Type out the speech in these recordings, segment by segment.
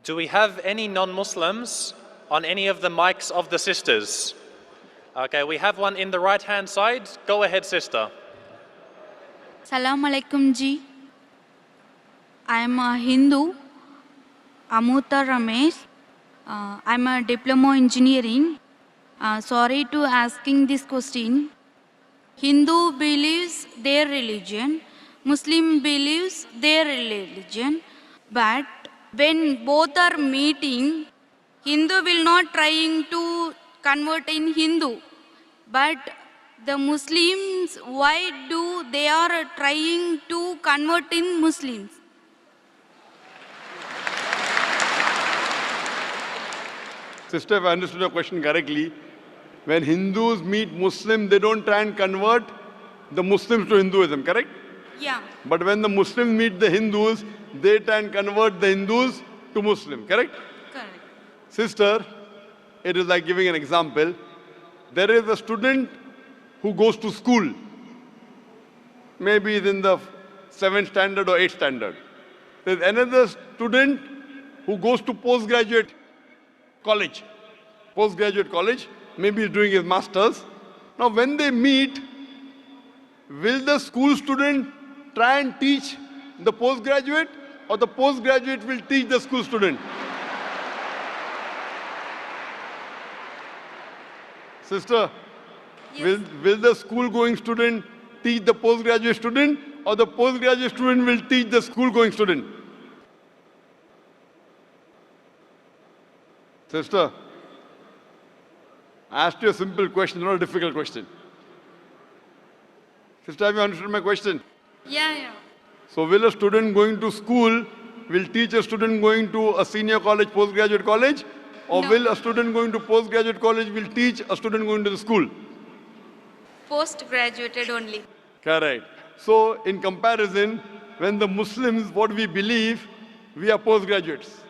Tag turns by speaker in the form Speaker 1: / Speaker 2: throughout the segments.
Speaker 1: Do we have any non-Muslims on any of the mics of the sisters? Okay, we have one in the right-hand side. Go ahead, sister.
Speaker 2: Salam alaikum ji. I am a Hindu, Amuta Ramesh. I am a diploma engineering. Sorry to asking this question. Hindu believes their religion, Muslim believes their religion, but when both are meeting, Hindu will not trying to convert in Hindu, but the Muslims, why do they are trying to convert in Muslims?
Speaker 3: Sister, if I understood your question correctly, when Hindus meet Muslims, they don't try and convert the Muslims to Hinduism, correct?
Speaker 2: Yeah.
Speaker 3: But when the Muslims meet the Hindus, they try and convert the Hindus to Muslim, correct?
Speaker 2: Correct.
Speaker 3: Sister, it is like giving an example. There is a student who goes to school. Maybe he's in the 7th standard or 8th standard. There's another student who goes to postgraduate college. Postgraduate college, maybe he's doing his master's. Now when they meet, will the school student try and teach the postgraduate, or the postgraduate will teach the school student? Sister,
Speaker 2: Yes.
Speaker 3: will the school-going student teach the postgraduate student, or the postgraduate student will teach the school-going student? Sister, I asked you a simple question, not a difficult question. Sister, have you understood my question?
Speaker 2: Yeah.
Speaker 3: So will a student going to school will teach a student going to a senior college, postgraduate college? Or
Speaker 2: No.
Speaker 3: will a student going to postgraduate college will teach a student going to the school?
Speaker 2: Post-graduated only.
Speaker 3: Correct. So in comparison, when the Muslims, what we believe, we are postgraduates.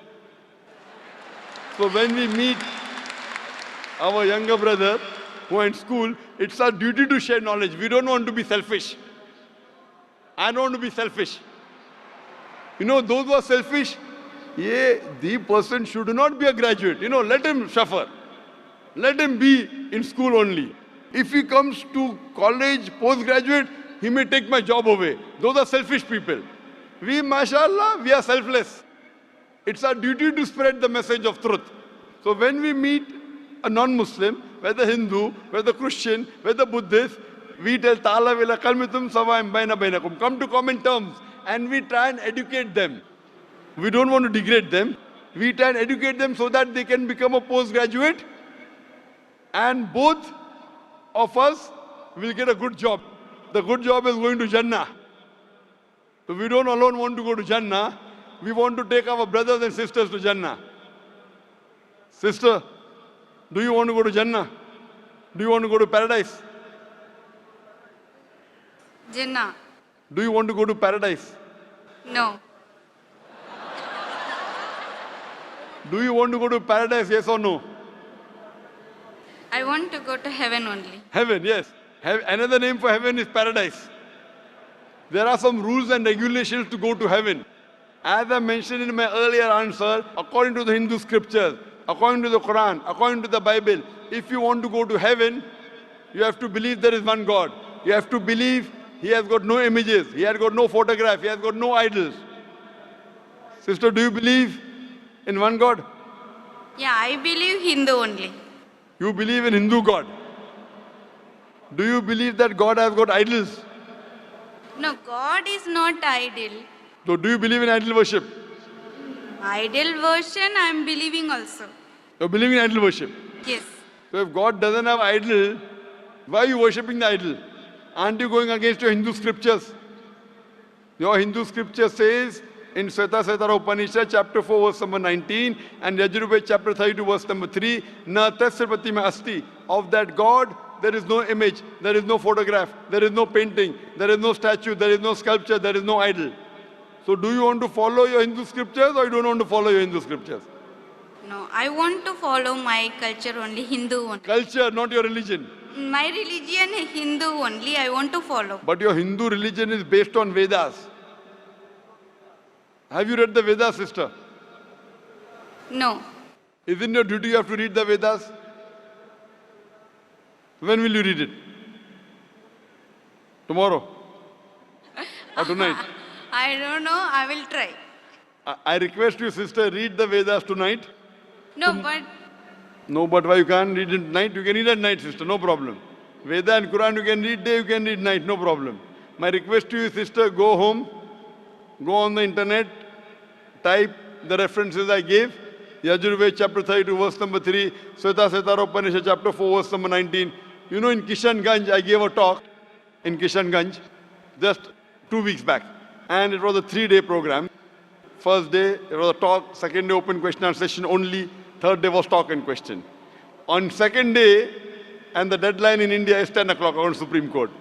Speaker 3: So when we meet our younger brother who are in school, it's our duty to share knowledge. We don't want to be selfish. I don't want to be selfish. You know, those who are selfish, the person should not be a graduate. You know, let him suffer. Let him be in school only. If he comes to college, postgraduate, he may take my job away. Those are selfish people. We, mashallah, we are selfless. It's our duty to spread the message of truth. So when we meet a non-Muslim, whether Hindu, whether Christian, whether Buddhist, we tell Ta'ala vila kalmitum sawa'im baina bainakum. Come to common terms, and we try and educate them. We don't want to degrade them. We try and educate them so that they can become a postgraduate, and both of us will get a good job. The good job is going to Jannah. So we don't alone want to go to Jannah. We want to take our brothers and sisters to Jannah. Sister, do you want to go to Jannah? Do you want to go to paradise?
Speaker 2: Jinnah.
Speaker 3: Do you want to go to paradise?
Speaker 2: No.
Speaker 3: Do you want to go to paradise, yes or no?
Speaker 2: I want to go to heaven only.
Speaker 3: Heaven, yes. Another name for heaven is paradise. There are some rules and regulations to go to heaven. As I mentioned in my earlier answer, according to the Hindu scriptures, according to the Quran, according to the Bible, if you want to go to heaven, you have to believe there is one God. You have to believe He has got no images, He has got no photograph, He has got no idols. Sister, do you believe in one God?
Speaker 2: Yeah, I believe Hindu only.
Speaker 3: You believe in Hindu God. Do you believe that God has got idols?
Speaker 2: No, God is not idol.
Speaker 3: So do you believe in idol worship?
Speaker 2: Idol version I am believing also.
Speaker 3: You believe in idol worship.
Speaker 2: Yes.
Speaker 3: So if God doesn't have idol, why are you worshipping the idol? Aren't you going against your Hindu scriptures? Your Hindu scripture says in Svetasvatara Upanishad chapter 4 verse number 19 and Yajurveda chapter 32 verse number 3, Na tasya pratima asti. Of that God, there is no image, there is no photograph, there is no painting, there is no statue, there is no sculpture, there is no idol. So do you want to follow your Hindu scriptures, or you don't want to follow your Hindu scriptures?
Speaker 2: No, I want to follow my culture only, Hindu only.
Speaker 3: Culture, not your religion.
Speaker 2: My religion is Hindu only, I want to follow.
Speaker 3: But your Hindu religion is based on Vedas. Have you read the Vedas, sister?
Speaker 2: No.
Speaker 3: Isn't your duty you have to read the Vedas? When will you read it? Tomorrow? Or tonight?
Speaker 2: I don't know. I will try.
Speaker 3: I request you, sister, read the Vedas tonight.
Speaker 2: No, but
Speaker 3: No, but why you can't read it at night? You can read at night, sister, no problem. Veda and Quran you can read day, you can read night, no problem. My request to you, sister, go home, go on the internet, type the references I gave. Yajurved chapter 32, verse number 3, Sweta Setara Upanishad chapter 4, verse number 19. You know, in Kishanganj, I gave a talk in Kishanganj just 2 weeks back. And it was a 3-day program. First day, it was a talk. Second day, open question and session only. Third day was talk and question. On second day, and the deadline in India is 10 o'clock on Supreme Court.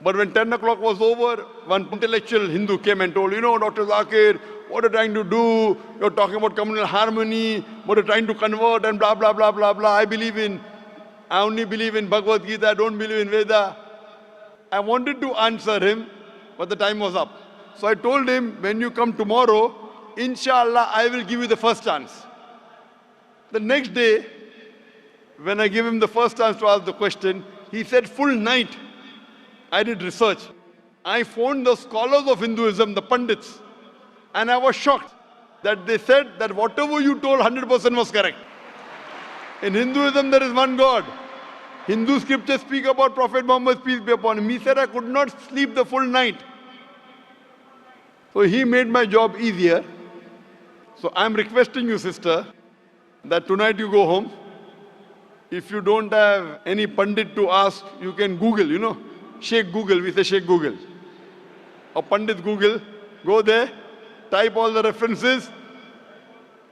Speaker 3: But when 10 o'clock was over, one intellectual Hindu came and told, you know, Dr. Zakir, what are you trying to do? You're talking about communal harmony, what you're trying to convert and blah, blah, blah, blah, blah. I only believe in Bhagavad Gita, I don't believe in Veda. I wanted to answer him, but the time was up. So I told him, when you come tomorrow, inshallah, I will give you the first chance. The next day, when I gave him the first chance to ask the question, he said, full night, I did research. I phoned the scholars of Hinduism, the Pandits, and I was shocked that they said that whatever you told 100% was correct. In Hinduism, there is one God. Hindu scriptures speak about Prophet Muhammad, peace be upon him. He said, I could not sleep the full night. So he made my job easier. So I'm requesting you, sister, that tonight you go home. If you don't have any Pandit to ask, you can Google, you know. Sheikh Google, we say Sheikh Google. Or Pandit Google, go there, type all the references,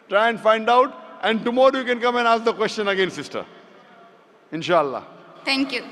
Speaker 3: try and find out, and tomorrow you can come and ask the question again, sister. Inshallah.
Speaker 2: thank you.